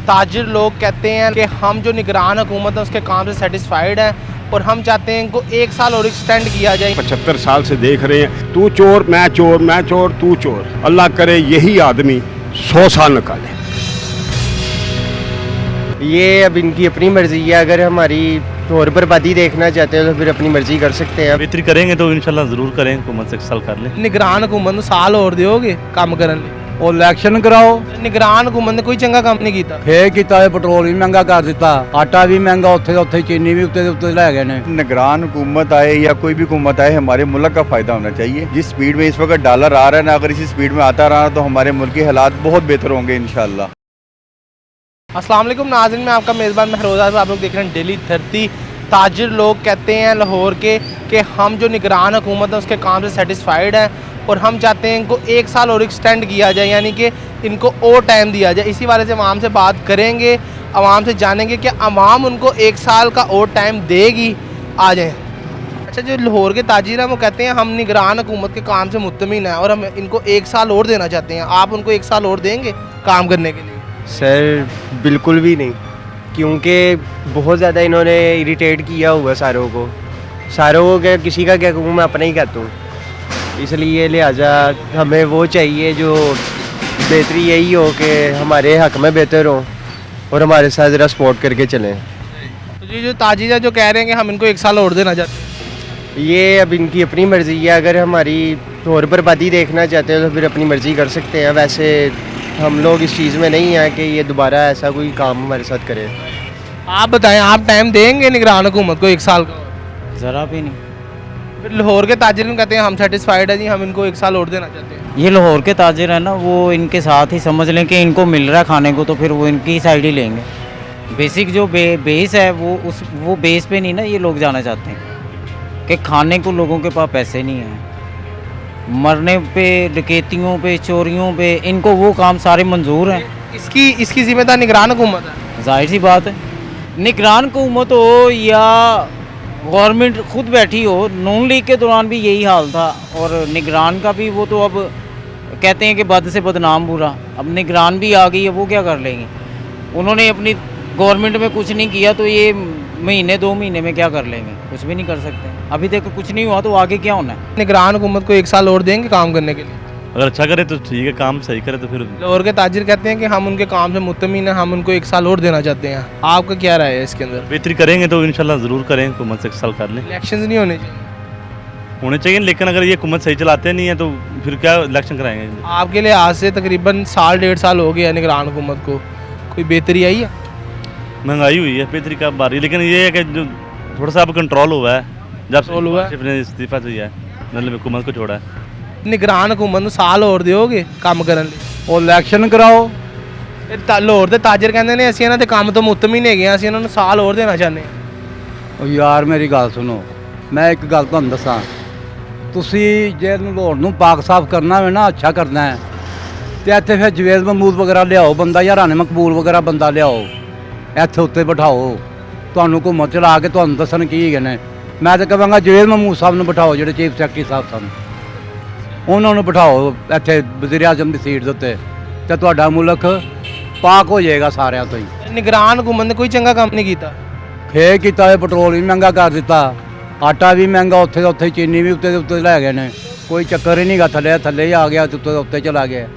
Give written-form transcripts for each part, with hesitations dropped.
ताजिर लोग कहते हैं कि हम जो निगरान हुकूमत है उसके काम से सेटिस्फाइड हैं और हम चाहते हैं इनको 1 साल और एक्सटेंड किया जाए। 75 साल से देख रहे हैं, तू चोर मैं चोर, मैं चोर तू चोर। अल्लाह करे यही आदमी 100 साल निकाले। ये अब इनकी अपनी मर्जी है, अगर हमारी और बर्बादी देखना चाहते हैं तो फिर अपनी मर्जी कर सकते हैं। बेहतरी करेंगे तो इंशाल्लाह जरूर करें, हुकूमत से 1 साल कर लें। निगरान हुकूमत साल और दोगे काम करने और इलेक्शन कराओ। निगरान हुकूमत ने कोई चंगा काम नहीं किया। ਫੇਰ ਕੀਤਾ ਹੈ, ਪੈਟਰੋਲ ਵੀ ਮਹਿੰਗਾ ਕਰ ਦਿੱਤਾ, ਆਟਾ ਵੀ ਮਹਿੰਗਾ, ਉੱਥੇ चीनी भी ਉੱਤੇ ਦੇ ਉੱਤੇ ਲੈ गए ने। निगरान हुकूमत आए या कोई भी हुकूमत आए, हमारे मुल्क का फ़ायदा होना चाहिए। जिस स्पीड में इस वक्त डॉलर आ रहा है ना, अगर इसी स्पीड में आता रहा तो हमारे मुल्क के हालात बहुत बेहतर होंगे इंशाल्लाह। अस्सलाम वालेकुम नाज़रीन, मैं आपका मेज़बान महरोज़ आज़म, आप लोग देख रहे हैं डेली 30। ताजिर लोग कहते हैं लाहौर के कि हम जो निगरान हुकूमत है उसके काम से सेटिस्फाइड हैं और हम चाहते हैं इनको 1 साल और एक्सटेंड किया जाए, यानी कि इनको और टाइम दिया जाए। इसी वाले से अवाम से बात करेंगे, अवाम से जानेंगे कि अवाम उनको 1 साल का और टाइम देगी। आ जाएँ। अच्छा, जो लाहौर के ताजिर हैं वो कहते हैं हम निगरान हुकूमत के काम से मुतमिन हैं और हम इनको 1 साल और देना चाहते हैं। आप उनको 1 साल और देंगे काम करने के लिए? सर बिल्कुल भी नहीं, क्योंकि बहुत ज़्यादा इन्होंने इरिटेट किया हुआ सारों को क्या, किसी का क्या कहूँ, मैं अपना ही कहता हूँ। इसलिए लिहाजा हमें वो चाहिए जो बेहतरी यही हो कि हमारे हक़ में बेहतर हो और हमारे साथ ज़रा सपोर्ट करके चलें। तो जी जो ताजिर है जो कह रहे हैं कि हम इनको 1 साल और देना चाहते हैं, ये अब इनकी अपनी मर्ज़ी है, अगर हमारी और बर्बादी देखना चाहते हैं तो फिर अपनी मर्ज़ी कर सकते हैं। वैसे हम लोग इस चीज़ में नहीं हैं कि ये दोबारा ऐसा कोई काम हमारे साथ करे। आप बताएं, आप टाइम देंगे निगरान हुकूमत को 1 साल का? ज़रा भी नहीं। फिर लाहौर के ताजिर कहते हैं हम सेटिस्फाइड है जी, हम इनको 1 साल और देना चाहते हैं। ये लाहौर के ताजिर है ना, वो इनके साथ ही समझ लें कि इनको मिल रहा है खाने को, तो फिर वो इनकी साइड ही लेंगे। बेसिक जो बेस है वो बेस पे नहीं ना ये लोग जाना चाहते हैं कि खाने को लोगों के पास पैसे नहीं हैं, मरने पे, डकैतियों पे, चोरियों पे, इनको वो काम सारे मंजूर हैं। इसकी जिम्मेदार निगरान हुकूमत है। जाहिर सी बात है, निगरान हुकूमत हो या गवर्नमेंट खुद बैठी हो, नून लीग के दौरान भी यही हाल था और निगरान का भी वो तो अब कहते हैं कि बद से बदनाम बुरा। अब निगरान भी आ गई है, वो क्या कर लेंगे? उन्होंने अपनी गवर्नमेंट में कुछ नहीं किया तो ये महीने 2 महीने में क्या कर लेंगे? कुछ भी नहीं कर सकते। अभी तक कुछ नहीं हुआ तो आगे क्या होना है? निगरान हुकूमत को 1 साल और देंगे काम करने के लिए? अगर अच्छा करे तो ठीक है, काम सही करे तो फिर। लाहौर के ताजिर कहते हैं कि हम उनके काम से मुतमिन हैं, हम उनको 1 साल और देना चाहते हैं। आपका क्या राय है इसके अंदर? बेहतरी करेंगे तो इंशाल्लाह जरूर करें, हुकूमत से 1 साल कर लें। इलेक्शन नहीं होने चाहिए, लेकिन अगर ये हुकूमत सही चलाते नहीं है तो फिर क्या इलेक्शन कराएंगे? आपके लिए आज से तकरीबन साल 1.5 साल हो गया निगरान हुकूमत को, कोई बेहतरी आई है? महंगाई हुई है, बेहतरी का बारी, लेकिन ये है कि जो थोड़ा सा अब कंट्रोल हुआ है, जब कंट्रोल हुआ है, ने इस्तीफा दिया है, मतलब हुकूमत को छोड़ा है। निगरान हुकूमत साल और दोगे काम करने लिए? और इलेक्शन कराओ। लाहौर के ताजिर कहते हैं ਅਸੀਂ ਇਹਨਾਂ ਦੇ ਕੰਮ ਤੋਂ ਮੁਤਮਿਨ ਹੈਗੇ ਆ, ਅਸੀਂ ਇਹਨਾਂ ਨੂੰ ਸਾਲ ਹੋਰ ਦੇਣਾ ਚਾਹੁੰਦੇ ਹਾਂ। ਉਹ ਯਾਰ ਮੇਰੀ ਗੱਲ ਸੁਣੋ, ਮੈਂ ਇੱਕ ਗੱਲ ਤੁਹਾਨੂੰ ਦੱਸਾਂ, ਤੁਸੀਂ ਜੇ ਲਾਹੌਰ ਨੂੰ ਪਾਕ ਸਾਫ਼ ਕਰਨਾ ਹੋਵੇ ਨਾ, ਅੱਛਾ ਕਰਨਾ ਹੈ ਤੇ ਇੱਥੇ ਫਿਰ ਜਵੇਦ ਮਹਿਮੂਦ ਵਗੈਰਾ ਲਿਆਓ ਬੰਦਾ, ਜਾਂ ਰਾਣੇ ਮਕਬੂਲ ਵਗੈਰਾ ਬੰਦਾ ਲਿਆਓ, ਇੱਥੇ ਉੱਤੇ ਬਿਠਾਓ, ਤੁਹਾਨੂੰ ਘੁੰਮਤ ਚਲਾ ਕੇ ਤੁਹਾਨੂੰ ਦੱਸਣ ਕੀ ਹੈਗੇ ਨੇ। ਮੈਂ ਤਾਂ ਕਹਾਂਗਾ ਜਵੇਦ ਮਹਿਮੂਦ ਸਾਹਿਬ ਨੂੰ ਬਿਠਾਓ, ਜਿਹੜੇ ਚੀਫ ਸੈਕਟਰੀ ਸਾਹਿਬ ਸਨ, ਉਹਨਾਂ ਨੂੰ ਬਿਠਾਓ ਇੱਥੇ ਵਜ਼ੀਰ ਆਜ਼ਮ ਦੀ ਸੀਟ ਦੇ ਉੱਤੇ, ਤੇ ਤੁਹਾਡਾ ਮੁਲਕ ਪਾਕ ਹੋ ਜਾਏਗਾ ਸਾਰਿਆਂ ਤੋਂ ਹੀ। ਨਿਗਰਾਨ ਹੁਕੂਮਤ ਨੇ ਕੋਈ ਚੰਗਾ ਕੰਮ ਨਹੀਂ ਕੀਤਾ। ਫੇਰ ਕੀਤਾ ਹੈ, ਪੈਟਰੋਲ ਵੀ ਮਹਿੰਗਾ ਕਰ ਦਿੱਤਾ, ਆਟਾ ਵੀ ਮਹਿੰਗਾ, ਉੱਥੇ ਚੀਨੀ ਵੀ ਉੱਤੇ ਦੇ ਉੱਤੇ ਲੈ ਗਏ ਨੇ। ਕੋਈ ਚੱਕਰ ਹੀ ਨਹੀਂਗਾ, ਥੱਲੇ ਹੀ ਆ ਗਿਆ, ਉੱਤੇ ਚਲਾ ਗਿਆ।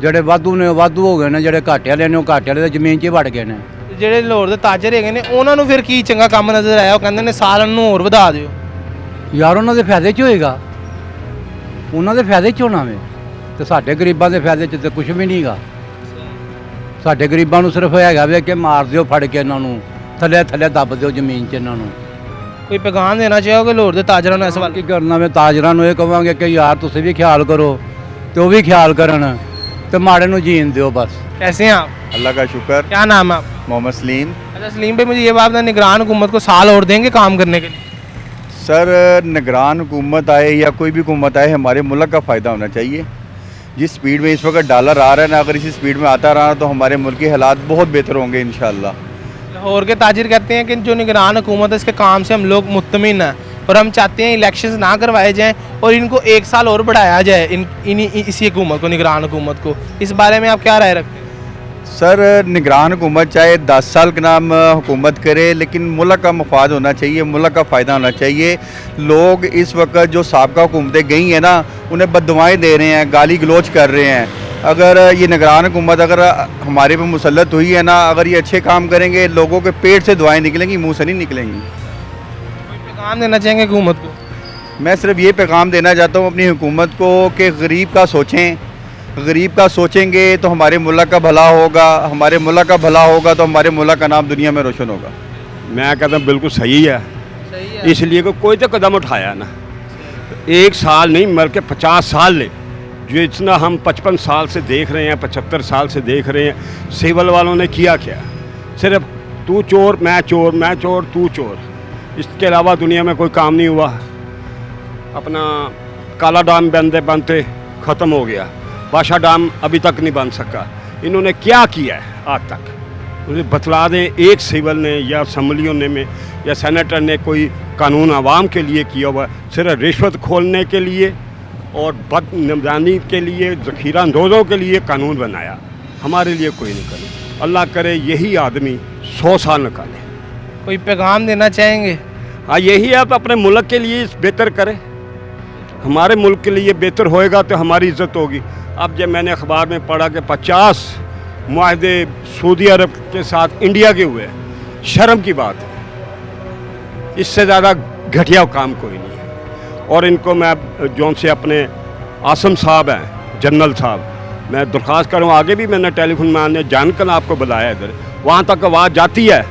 ਜਿਹੜੇ ਵਾਧੂ ਨੇ ਵਾਧੂ ਹੋ ਗਏ ਨੇ, ਜਿਹੜੇ ਘਾਟੇ ਵਾਲੇ ਨੇ ਉਹ ਘਾਟੇ ਵਾਲੇ ਦੀ ਜ਼ਮੀਨ 'ਚ ਹੀ ਵੜ ਗਏ ਨੇ। ਜਿਹੜੇ ਲਾਹੌਰ ਦੇ ਤਾਜਰ ਹੈਗੇ ਨੇ ਉਹਨਾਂ ਨੂੰ ਫਿਰ ਕੀ ਚੰਗਾ ਕੰਮ ਨਜ਼ਰ ਆਇਆ? ਉਹ ਕਹਿੰਦੇ ਨੇ ਸਾਲ ਨੂੰ ਹੋਰ ਵਧਾ ਦਿਓ। ਯਾਰ ਉਹਨਾਂ ਦੇ ਫਾਇਦੇ 'ਚ ਹੋਏਗਾ, ਉਹਨਾਂ ਦੇ ਫਾਇਦੇ 'ਚ ਹੋਣਾ ਵੇ, ਤੇ ਸਾਡੇ ਗਰੀਬਾਂ ਦੇ ਫਾਇਦੇ 'ਚ ਤੇ ਕੁਝ ਵੀ ਨਹੀਂਗਾ। ਸਾਡੇ ਗਰੀਬਾਂ ਨੂੰ ਸਿਰਫ ਹੈਗਾ ਵੇ ਕਿ ਮਾਰ ਦਿਓ ਫੜ ਕੇ, ਇਹਨਾਂ ਨੂੰ ਥੱਲੇ ਦੱਬ ਦਿਓ ਜ਼ਮੀਨ 'ਚ। ਇਹਨਾਂ ਨੂੰ ਕੋਈ ਪੈਗਾਮ ਦੇਣਾ ਚਾਹੋਗੇ ਲਾਹੌਰ ਦੇ ਤਾਜਰਾਂ ਨੂੰ ਇਸ ਵਾਰ? ਕੀ ਕਰਨਾ ਵੇ, ਤਾਜਰਾਂ ਨੂੰ ਇਹ ਕਹਾਂਗੇ ਕਿ ਯਾਰ ਤੁਸੀਂ ਵੀ ਖਿਆਲ ਕਰੋ ਤੇ ਉਹ ਵੀ ਖਿਆਲ ਕਰਨ, ਤੇ ਮਾੜੇ ਨੂੰ ਜੀਣ ਦਿਓ बस। कैसे हैं आप? अल्लाह का शुक्र। क्या नाम है आप? मोहम्मद सलीम। अच्छा सलीम भाई, मुझे ये बात बताएं, निगरान हुकूमत को साल और देंगे काम करने के लिए? सर निगरान हुकूमत आए या कोई भी हुकूमत आए, हमारे मुल्क का फ़ायदा होना चाहिए। जिस स्पीड में इस वक्त डॉलर आ रहा है ना, अगर इसी स्पीड में आता रहा तो हमारे मुल्क के हालात बहुत बेहतर होंगे इंशाल्लाह। लाहौर के ताजिर कहते हैं कि जो निगरान हुकूमत है इसके काम से हम लोग मुतमिन हैं और हम चाहते हैं इलेक्शंस ना करवाए जाएं और इनको 1 साल और बढ़ाया जाए इसी हुकूमत को, निगरान हुकूमत को। इस बारे में आप क्या राय रखते हैं? सर निगरान हुकूमत चाहे 10 साल का नाम हुकूमत करे, लेकिन मुल्क का मफाद होना चाहिए, मुल्क का फ़ायदा होना चाहिए। लोग इस वक्त जो साबका हुकूमतें गई हैं ना, उन्हें बददुआएं दे रहे हैं, गाली गलोच कर रहे हैं। अगर ये निगरान हुकूमत अगर हमारे पे मुसल्लत हुई है ना, अगर ये अच्छे काम करेंगे, लोगों के पेट से दुआएं निकलेंगी, मुंह से नहीं निकलेंगी। कोई पैगाम देना चाहेंगे हुकूमत को? मैं सिर्फ ये पैगाम देना चाहता हूँ अपनी हुकूमत को कि गरीब का सोचें, गरीब का सोचेंगे तो हमारे मुल्क का भला होगा, हमारे मुल्क का भला होगा तो हमारे मुल्क का नाम दुनिया में रोशन होगा। मैं कहता हूँ बिल्कुल सही है, सही है। इसलिए कि कोई तो कदम उठाया ना, 1 साल नहीं बल्कि 50 साल ले, जो इतना हम 55 साल से देख रहे हैं, 75 साल से देख रहे हैं। सिविल वालों ने किया क्या? सिर्फ तू चोर मैं चोर, मैं चोर तू चोर, इसके अलावा दुनिया में कोई काम नहीं हुआ। अपना काला डाम बनते बनते ख़त्म हो गया, बादशाह डाम अभी तक नहीं बन सका। इन्होंने क्या किया है आज तक? मुझे बतला दें, एक सिविल ने या असम्बलियों ने में या सेनेटर ने कोई कानून आवाम के लिए किया हुआ? सिर्फ रिश्वत खोलने के लिए और बदनमदानी के लिए, ज़ख़ीरा अंदोज़ों के लिए कानून बनाया, हमारे लिए कोई नहीं करे। अल्लाह करे यही आदमी 100 साल निकाले। कोई पैगाम देना चाहेंगे? हाँ, यही है, आप अपने मुल्क के लिए बेहतर करें, हमारे मुल्क के लिए बेहतर होएगा तो हमारी इज़्ज़त होगी। अब जब मैंने अखबार में पढ़ा कि 50 मुआहदे सऊदी अरब के साथ इंडिया के हुए, शर्म की बात है, इससे ज़्यादा घटिया काम कोई नहीं है। और इनको मैं जौन से अपने आसम साहब हैं, जनरल साहब, मैं दरख्वास्त करूँ, आगे भी मैंने टेलीफोन में आने जानकर आपको बुलाया इधर, वहाँ तक आवाज़ जाती है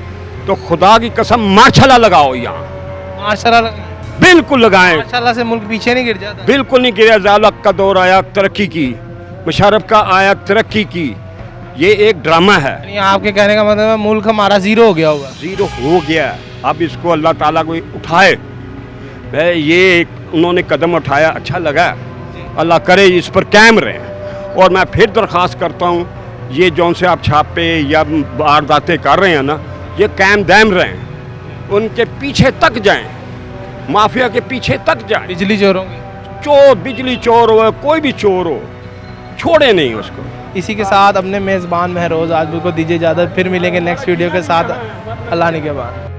तो खुदा की कसम माशाल्लाह लगाओ, यहाँ माशाल्लाह बिल्कुल लगाएं, माशाल्लाह से मुल्क पीछे नहीं गिर जाता। बिल्कुल नहीं गिरा। ज़ालक का दौर आया तरक्की की, मुशर्रफ का आया तरक्की की, ये एक ड्रामा है। यानी आपके कहने का मतलब है मुल्क हमारा ज़ीरो हो गया होगा। ज़ीरो हो गया, अब इसको अल्लाह ताला कोई उठाए। मैं ये उन्होंने कदम उठाया, अच्छा लगा, अल्लाह करे इस पर कायम रहें। और मैं फिर दरख्वास्त करता हूँ, ये जौन से आप छापे या वारदातें कर रहे हैं ना, ये कायम दायम रहें, उनके पीछे तक जाएं, माफिया के पीछे तक जाएं। बिजली चोरों की, चोर, बिजली चोर हो, कोई भी चोर हो, छोड़े नहीं उसको। इसी के साथ अपने मेज़बान महरोज़ आजमी को दीजिए इजाज़त। फिर मिलेंगे नेक्स्ट वीडियो के साथ। अल्लाह निगहबान।